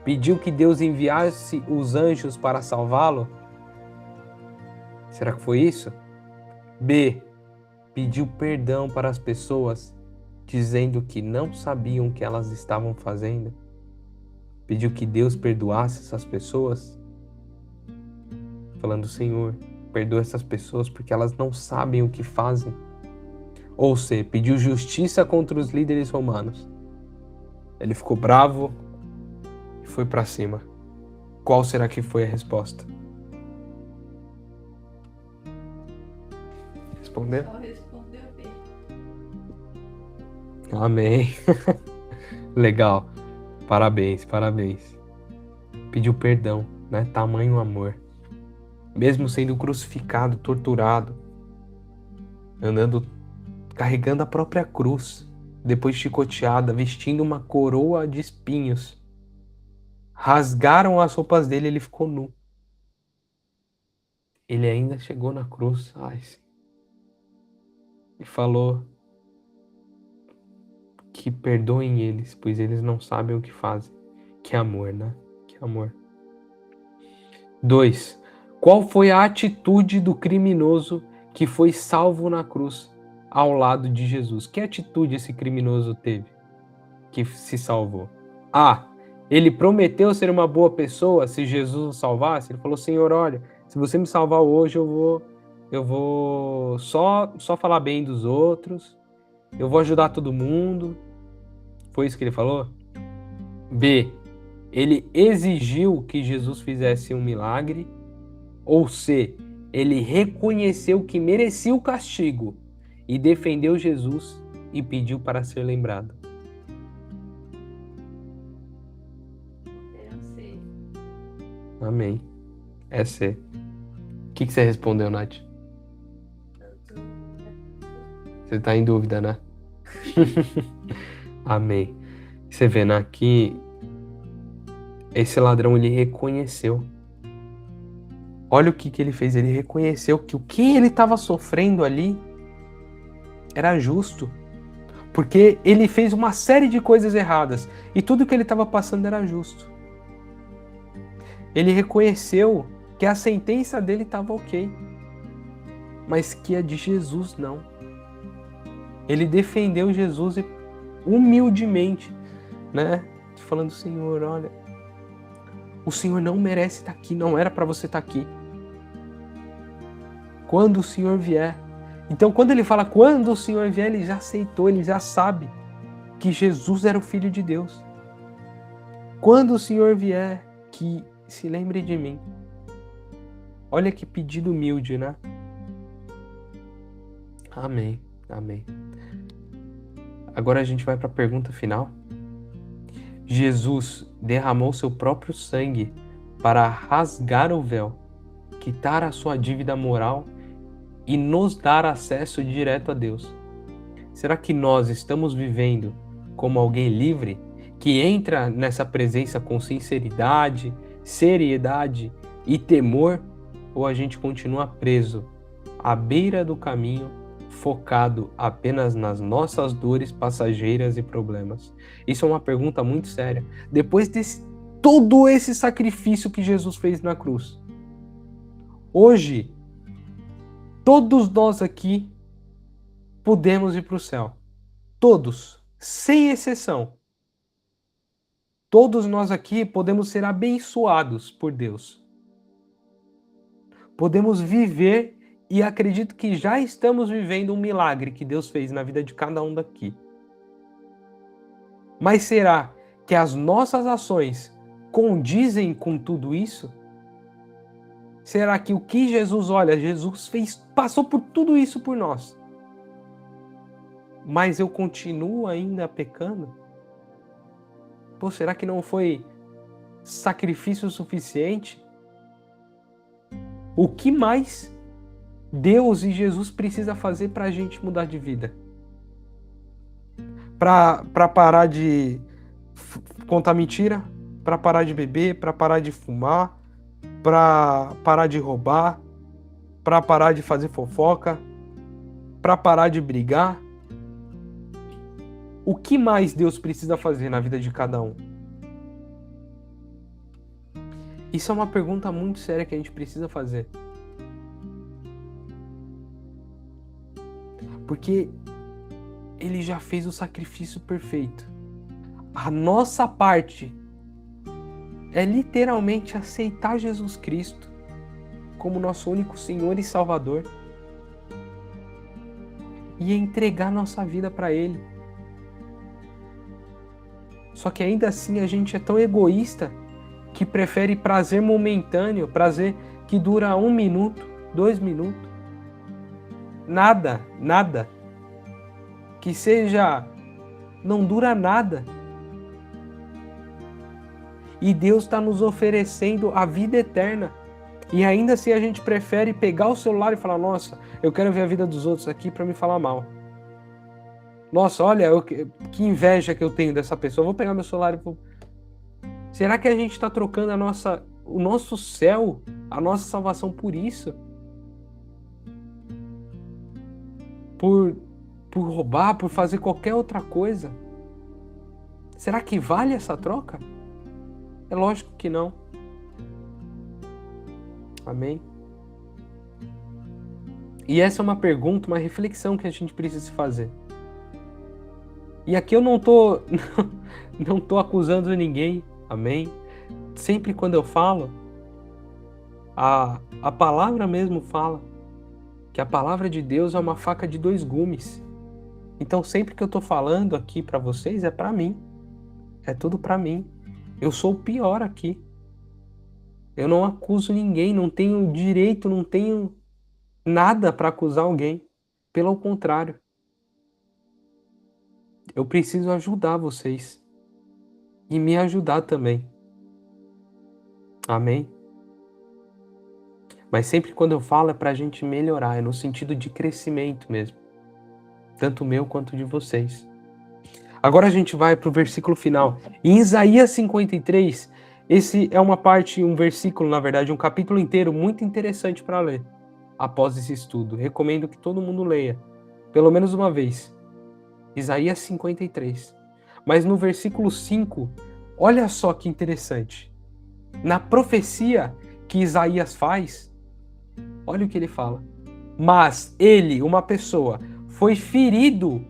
[SPEAKER 1] Pediu que Deus enviasse os anjos para salvá-lo? Será que foi isso? B. Pediu perdão para as pessoas, dizendo que não sabiam o que elas estavam fazendo? Pediu que Deus perdoasse essas pessoas, falando: Senhor, perdoa essas pessoas porque elas não sabem o que fazem. Ou C, pediu justiça contra os líderes romanos. Ele ficou bravo e foi para cima. Qual será que foi a resposta? Respondeu?
[SPEAKER 2] Só respondeu B.
[SPEAKER 1] Amém. Legal. Parabéns. Pediu perdão, né? Tamanho amor. Mesmo sendo crucificado, torturado, carregando a própria cruz, depois chicoteada, vestindo uma coroa de espinhos. Rasgaram as roupas dele, ele ficou nu. Ele ainda chegou na cruz, e falou que perdoem eles, pois eles não sabem o que fazem. Que amor, né? Que amor. 2. Qual foi a atitude do criminoso que foi salvo na cruz ao lado de Jesus? Que atitude esse criminoso teve que se salvou? A. Ele prometeu ser uma boa pessoa se Jesus o salvasse. Ele falou: Senhor, olha, se você me salvar hoje, eu vou só falar bem dos outros. Eu vou ajudar todo mundo. Foi isso que ele falou? B. Ele exigiu que Jesus fizesse um milagre, ou C, ele reconheceu que merecia o castigo e defendeu Jesus e pediu para ser lembrado.
[SPEAKER 2] Eu sei.
[SPEAKER 1] Amém. É C. O que você respondeu, Nath? Você tá em dúvida, né? Amém. Você vê, né, que esse ladrão, ele reconheceu. Olha o que ele fez. Ele reconheceu que o que ele estava sofrendo ali era justo. Porque ele fez uma série de coisas erradas. E tudo que ele estava passando era justo. Ele reconheceu que a sentença dele estava ok. Mas que a de Jesus não. Ele defendeu Jesus humildemente, né? Falando, Senhor, olha, o Senhor não merece estar aqui, não era para você estar aqui. Quando o Senhor vier. Então, quando ele fala quando o Senhor vier, ele já aceitou, ele já sabe que Jesus era o Filho de Deus. Quando o Senhor vier, que se lembre de mim. Olha que pedido humilde, né? Amém, amém. Agora a gente vai para a pergunta final. Jesus derramou seu próprio sangue para rasgar o véu, quitar a sua dívida moral e nos dar acesso direto a Deus. Será que nós estamos vivendo como alguém livre, que entra nessa presença com sinceridade, seriedade e temor, ou a gente continua preso à beira do caminho, focado apenas nas nossas dores passageiras e problemas? Isso é uma pergunta muito séria. Depois de todo esse sacrifício que Jesus fez na cruz, hoje, todos nós aqui podemos ir para o céu. Todos, sem exceção. Todos nós aqui podemos ser abençoados por Deus. Podemos viver, e acredito que já estamos vivendo um milagre que Deus fez na vida de cada um daqui. Mas será que as nossas ações condizem com tudo isso? Será que o que Jesus, olha, Jesus fez, passou por tudo isso por nós, mas eu continuo ainda pecando? Pô, será que não foi sacrifício suficiente? O que mais Deus e Jesus precisa fazer para a gente mudar de vida? Para parar de contar mentira? Para parar de beber? Para parar de fumar? Para parar de roubar? Para parar de fazer fofoca? Para parar de brigar? O que mais Deus precisa fazer na vida de cada um? Isso é uma pergunta muito séria que a gente precisa fazer. Porque Ele já fez o sacrifício perfeito. A nossa parte é literalmente aceitar Jesus Cristo como nosso único Senhor e Salvador e entregar nossa vida para Ele. Só que ainda assim a gente é tão egoísta que prefere prazer momentâneo, prazer que dura 1 minuto, 2 minutos. Nada. Que seja, não dura nada. E Deus está nos oferecendo a vida eterna. E ainda assim a gente prefere pegar o celular e falar, nossa, eu quero ver a vida dos outros aqui para me falar mal. Nossa, olha, que inveja que eu tenho dessa pessoa. Eu vou pegar meu celular e vou... Será que a gente está trocando o nosso céu, a nossa salvação por isso? Por roubar, por fazer qualquer outra coisa? Será que vale essa troca? É lógico que não. Amém? E essa é uma pergunta, uma reflexão que a gente precisa se fazer. E aqui eu não tô acusando ninguém, amém? Sempre quando eu falo, a palavra mesmo fala que a palavra de Deus é uma faca de 2 gumes. Então sempre que eu tô falando aqui para vocês é para mim. É tudo para mim. Eu sou o pior aqui. Eu não acuso ninguém, não tenho direito, não tenho nada para acusar alguém. Pelo contrário, eu preciso ajudar vocês e me ajudar também. Amém? Mas sempre quando eu falo é para a gente melhorar, é no sentido de crescimento mesmo. Tanto meu quanto de vocês. Agora a gente vai para o versículo final. Em Isaías 53, esse é uma parte, um versículo, na verdade, um capítulo inteiro muito interessante para ler após esse estudo. Recomendo que todo mundo leia, pelo menos uma vez. Isaías 53. Mas no versículo 5, olha só que interessante. Na profecia que Isaías faz, olha o que ele fala. Mas ele, uma pessoa, foi ferido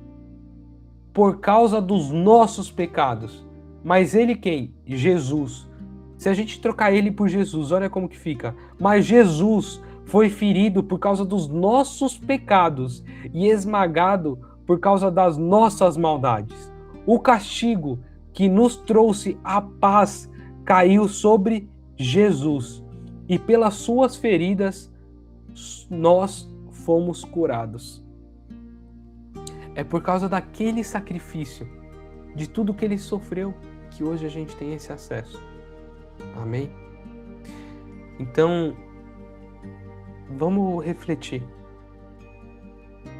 [SPEAKER 1] por causa dos nossos pecados. Mas ele quem? Jesus. Se a gente trocar ele por Jesus, olha como que fica. Mas Jesus foi ferido por causa dos nossos pecados e esmagado por causa das nossas maldades. O castigo que nos trouxe a paz caiu sobre Jesus. E pelas suas feridas nós fomos curados. É por causa daquele sacrifício, de tudo que ele sofreu, que hoje a gente tem esse acesso. Amém? Então, vamos refletir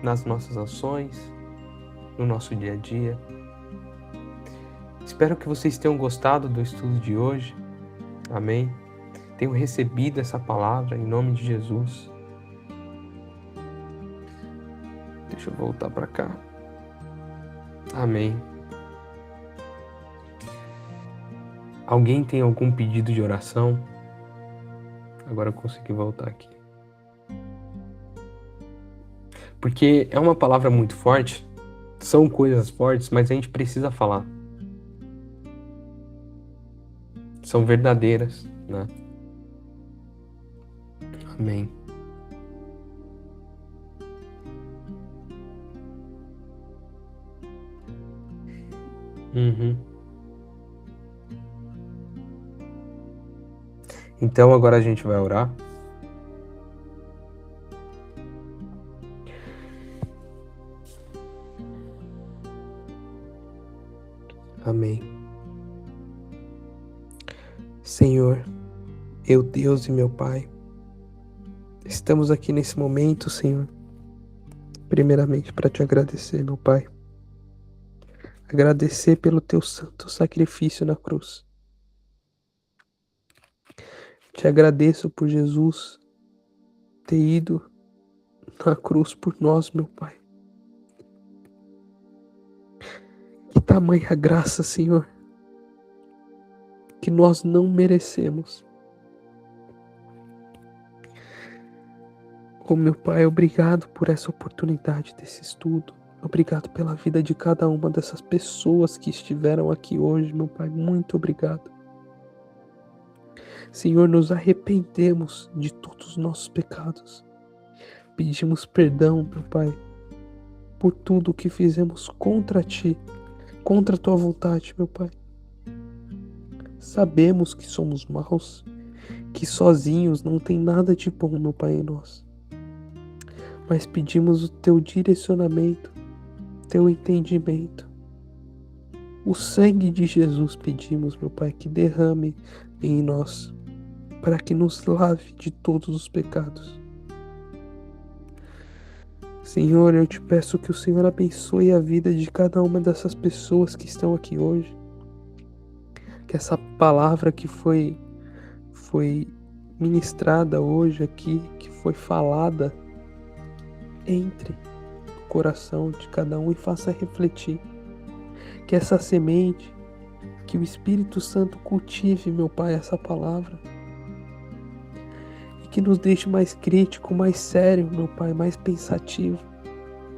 [SPEAKER 1] nas nossas ações, no nosso dia a dia. Espero que vocês tenham gostado do estudo de hoje. Amém? Tenham recebido essa palavra em nome de Jesus. Deixa eu voltar para cá. Amém. Alguém tem algum pedido de oração? Agora eu consegui voltar aqui. Porque é uma palavra muito forte, são coisas fortes, mas a gente precisa falar. São verdadeiras, né? Amém. Então agora a gente vai orar. Amém. Senhor, eu Deus e meu Pai, estamos aqui nesse momento, Senhor, primeiramente para te agradecer, meu Pai. Agradecer pelo teu santo sacrifício na cruz. Te agradeço por Jesus ter ido na cruz por nós, meu Pai. Que tamanha graça, Senhor, que nós não merecemos. Oh, meu Pai, obrigado por essa oportunidade desse estudo. Obrigado pela vida de cada uma dessas pessoas que estiveram aqui hoje, meu Pai. Muito obrigado. Senhor, nos arrependemos de todos os nossos pecados. Pedimos perdão, meu Pai, por tudo que fizemos contra Ti, contra a Tua vontade, meu Pai. Sabemos que somos maus, que sozinhos não tem nada de bom, meu Pai, em nós. Mas pedimos o Teu direcionamento, Teu entendimento. O sangue de Jesus pedimos, meu Pai, que derrame em nós, para que nos lave de todos os pecados. Senhor, eu te peço que o Senhor abençoe a vida de cada uma dessas pessoas que estão aqui hoje. Que essa palavra que foi ministrada hoje aqui, que foi falada, entre no coração de cada um e faça refletir. Que essa semente, que o Espírito Santo cultive, meu Pai, essa palavra. E que nos deixe mais crítico, mais sério, meu Pai, mais pensativo.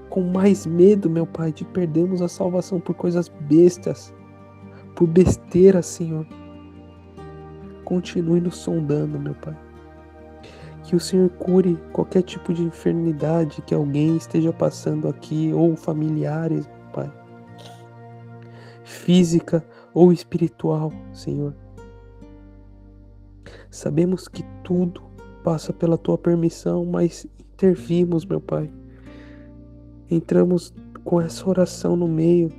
[SPEAKER 1] Com mais medo, meu Pai, de perdermos a salvação por coisas bestas, por besteira, Senhor. Continue nos sondando, meu Pai. Que o Senhor cure qualquer tipo de enfermidade que alguém esteja passando aqui, ou familiares, Pai. Física ou espiritual, Senhor. Sabemos que tudo passa pela tua permissão, mas intervimos, meu Pai. Entramos com essa oração no meio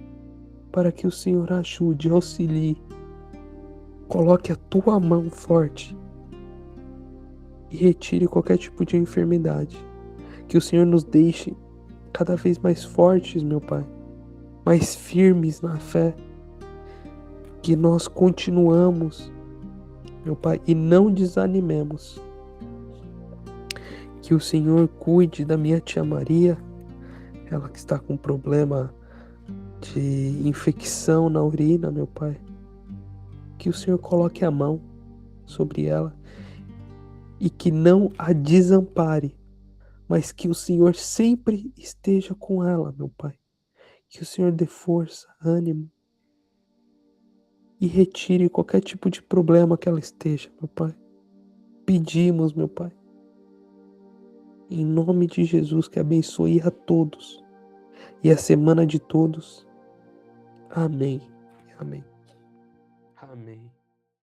[SPEAKER 1] para que o Senhor ajude, auxilie. Coloque a tua mão forte e retire qualquer tipo de enfermidade. Que o Senhor nos deixe cada vez mais fortes, meu Pai, mais firmes na fé. Que nós continuamos, meu Pai, e não desanimemos. Que o Senhor cuide da minha tia Maria, ela que está com problema de infecção na urina, meu Pai. Que o Senhor coloque a mão sobre ela e que não a desampare, mas que o Senhor sempre esteja com ela, meu Pai. Que o Senhor dê força, ânimo e retire qualquer tipo de problema que ela esteja, meu Pai. Pedimos, meu Pai, em nome de Jesus, que abençoe a todos e a semana de todos. Amém. Amém. Amém.